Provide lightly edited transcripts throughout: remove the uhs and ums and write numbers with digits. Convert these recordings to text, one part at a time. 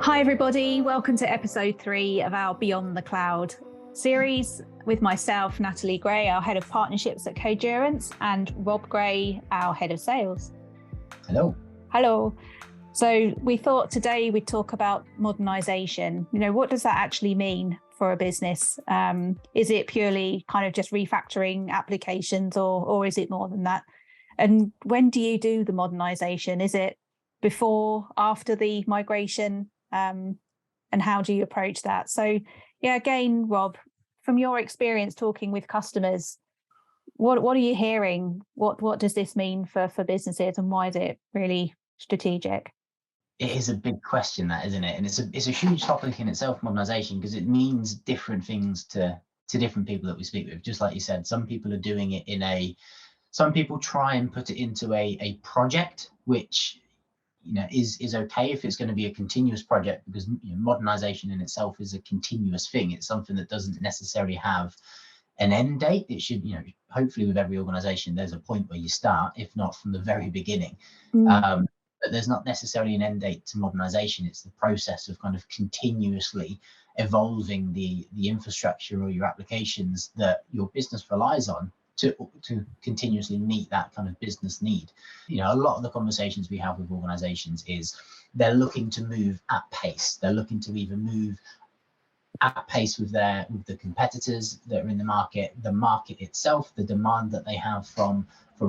Hi, everybody. Welcome to episode 3 of our Beyond the Cloud series with myself, Natalie Gray, our head of partnerships at Codurance, and Rob Gray, our head of sales. Hello. Hello. So we thought today we'd talk about modernisation. What does that actually mean for a business? Is it purely kind of just refactoring applications or is it more than that? And when do you do the modernisation? Is it before, after the migration? And how do you approach that? So, again, Rob, from your experience talking with customers, what are you hearing? What does this mean for businesses, and why is it really strategic? It is a big question, that, isn't it? And it's a huge topic in itself, modernisation, because it means different things to different people that we speak with. Just like you said, some people are doing it some people try and put it into a project, which is okay if it's going to be a continuous project, because modernization in itself is a continuous thing. It's something that doesn't necessarily have an end date. It should, hopefully with every organization, there's a point where you start, if not from the very beginning. But there's not necessarily an end date to modernization. It's the process of kind of continuously evolving the infrastructure or your applications that your business relies on to continuously meet that kind of business need. A lot of the conversations we have with organizations is they're looking to move at pace. They're looking to either move at pace with the competitors that are in the market itself, the demand that they have from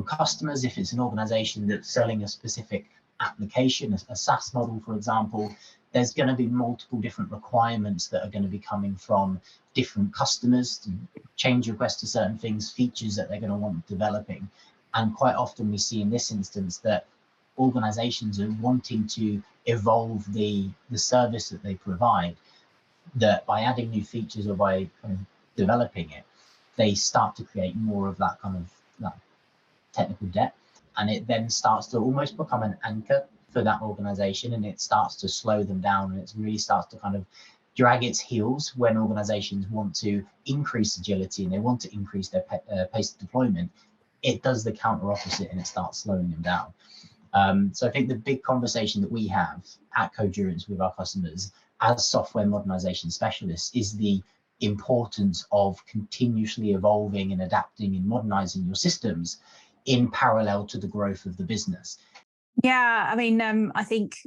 customers. If it's an organization that's selling a specific application, a SaaS model, for example, there's going to be multiple different requirements that are going to be coming from different customers, change requests to certain things, features that they're going to want developing. And quite often we see in this instance that organizations are wanting to evolve the service that they provide, that by adding new features or by developing it, they start to create more of that kind of that technical debt. And it then starts to almost become an anchor for that organization, and it starts to slow them down, and it really starts to kind of drag its heels when organizations want to increase agility and they want to increase their pace of deployment. It does the counter opposite, and it starts slowing them down. So I think the big conversation that we have at Codurance with our customers as software modernization specialists is the importance of continuously evolving and adapting and modernizing your systems in parallel to the growth of the business. Yeah, I mean, I think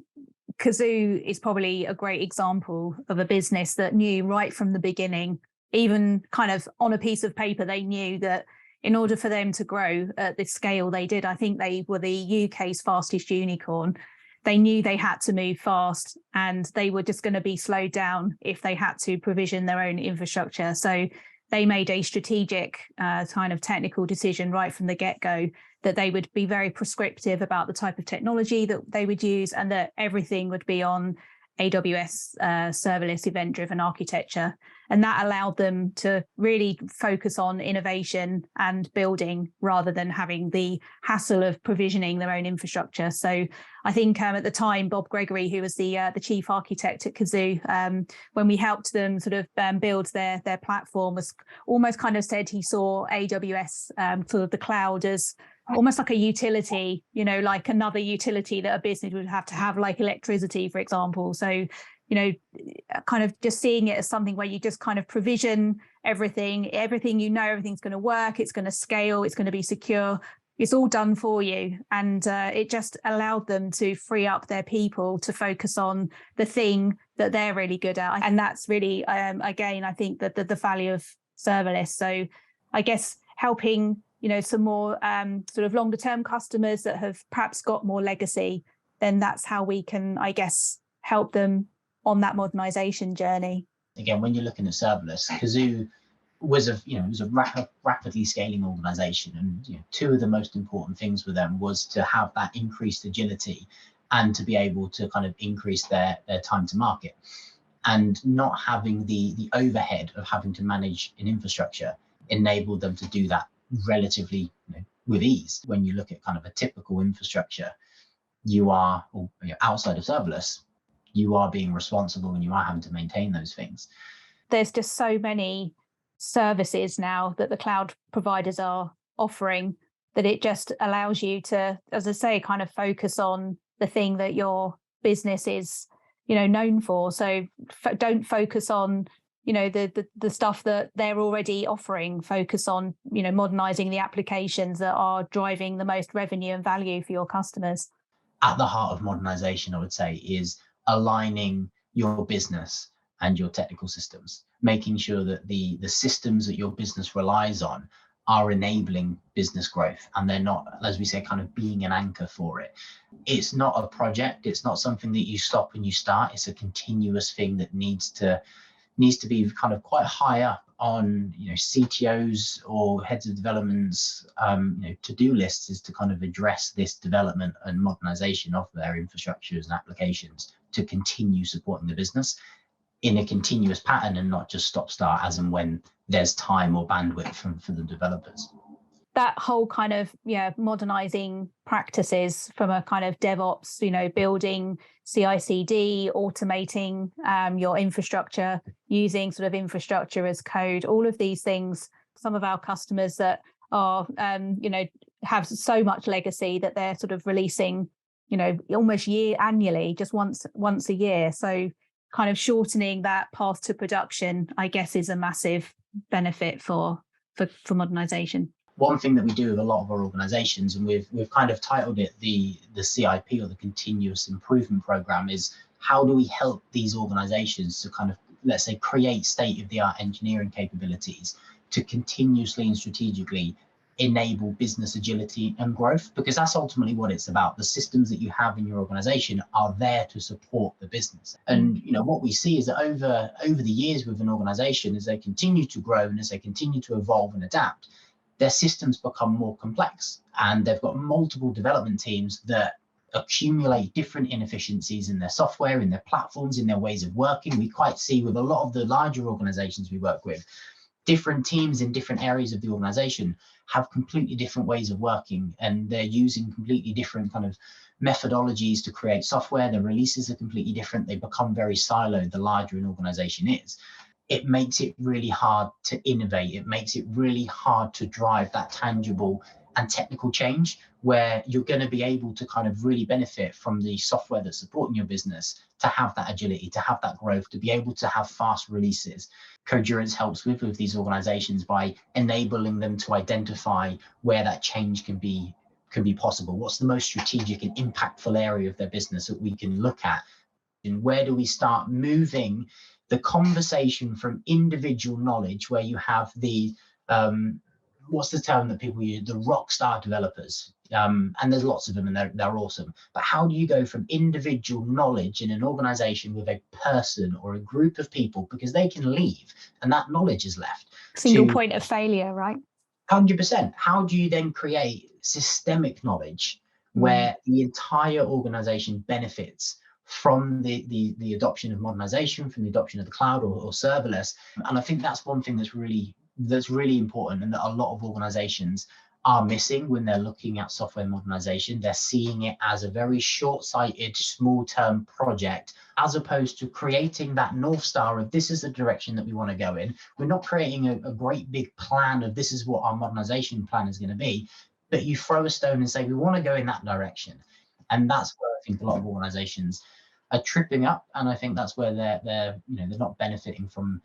Kazoo is probably a great example of a business that knew right from the beginning, even kind of on a piece of paper, they knew that in order for them to grow at the scale they did, I think they were the UK's fastest unicorn. They knew they had to move fast, and they were just going to be slowed down if they had to provision their own infrastructure. So they made a strategic kind of technical decision right from the get-go that they would be very prescriptive about the type of technology that they would use, and that everything would be on AWS serverless event-driven architecture. And that allowed them to really focus on innovation and building rather than having the hassle of provisioning their own infrastructure. So I think at the time, Bob Gregory, who was the chief architect at Kazoo, when we helped them sort of build their platform, was almost kind of said he saw AWS sort of the cloud as almost like a utility, like another utility that a business would have to have, like electricity, for example. So, kind of just seeing it as something where you just kind of provision everything, everything's going to work, it's going to scale, it's going to be secure. It's all done for you. And it just allowed them to free up their people to focus on the thing that they're really good at. And that's really, again, I think that the value of serverless. So I guess helping some more sort of longer term customers that have perhaps got more legacy, then that's how we can, I guess, help them on that modernization journey. Again, when you're looking at serverless, Kazoo was a rapidly scaling organization, and two of the most important things for them was to have that increased agility and to be able to kind of increase their time to market, and not having the overhead of having to manage an infrastructure enabled them to do that relatively with ease. When you look at kind of a typical infrastructure, outside of serverless, you are being responsible and you are having to maintain those things. There's just so many services now that the cloud providers are offering that it just allows you to, as I say, kind of focus on the thing that your business is known for. So don't focus on the stuff that they're already offering. Focus on modernizing the applications that are driving the most revenue and value for your customers. At the heart of modernization, I would say, is aligning your business and your technical systems, making sure that the systems that your business relies on are enabling business growth, and they're not, as we say, kind of being an anchor for it. It's not a project. It's not something that you stop and you start. It's a continuous thing that needs to be kind of quite high up on CTOs or heads of developments to-do lists, is to kind of address this development and modernization of their infrastructures and applications to continue supporting the business in a continuous pattern, and not just stop start as and when there's time or bandwidth for the developers. That whole kind of modernizing practices from a kind of DevOps, building CI/CD, automating your infrastructure, using sort of infrastructure as code, all of these things. Some of our customers that are have so much legacy that they're sort of releasing almost annually, just once a year. So kind of shortening that path to production, I guess, is a massive benefit for modernization. One thing that we do with a lot of our organizations, and we've kind of titled it the CIP, or the Continuous Improvement Program, is how do we help these organizations to kind of, let's say, create state-of-the-art engineering capabilities to continuously and strategically enable business agility and growth, because that's ultimately what it's about. The systems that you have in your organization are there to support the business. And what we see is that over the years with an organization, as they continue to grow and as they continue to evolve and adapt, their systems become more complex, and they've got multiple development teams that accumulate different inefficiencies in their software, in their platforms, in their ways of working. We quite see with a lot of the larger organizations we work with, different teams in different areas of the organization have completely different ways of working, and they're using completely different kind of methodologies to create software. The releases are completely different. They become very siloed the larger an organization is. It makes it really hard to innovate. It makes it really hard to drive that tangible and technical change, where you're going to be able to kind of really benefit from the software that's supporting your business, to have that agility, to have that growth, to be able to have fast releases. Codurance helps with these organizations by enabling them to identify where that change can be possible. What's the most strategic and impactful area of their business that we can look at? And where do we start moving the conversation from individual knowledge, where you have the what's the term that people use, the rock star developers, and there's lots of them, and they're awesome, but how do you go from individual knowledge in an organization with a person or a group of people, because they can leave and that knowledge is left, single point of failure, right? 100%. How do you then create systemic knowledge where the entire organization benefits from the adoption of modernization, from the adoption of the cloud or serverless? And I think that's one thing that's really important, and that a lot of organizations are missing when they're looking at software modernization. They're seeing it as a very short-sighted, small-term project, as opposed to creating that North Star of this is the direction that we want to go in. We're not creating a great big plan of this is what our modernization plan is going to be, but you throw a stone and say, we want to go in that direction. And that's where I think a lot of organizations are tripping up, and I think that's where they're not benefiting from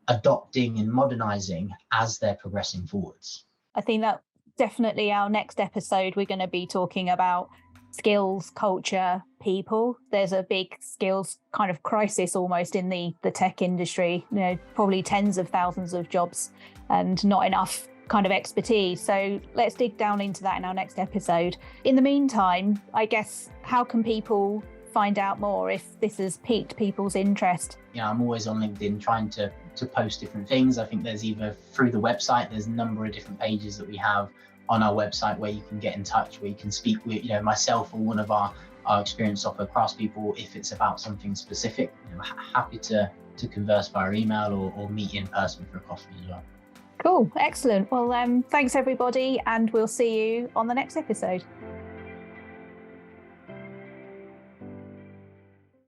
adopting and modernizing as they're progressing forwards. I think that definitely our next episode, we're going to be talking about skills, culture, people. There's a big skills kind of crisis almost in the tech industry, probably tens of thousands of jobs and not enough kind of expertise. So let's dig down into that in our next episode. In the meantime, I guess, how can people find out more if this has piqued people's interest? I'm always on LinkedIn trying to post different things. I think there's either through the website, there's a number of different pages that we have on our website where you can get in touch, where you can speak with myself or one of our experienced software craftspeople if it's about something specific. Happy to converse via email or meet in person for a coffee as well. Cool, excellent. Well, thanks everybody, and we'll see you on the next episode.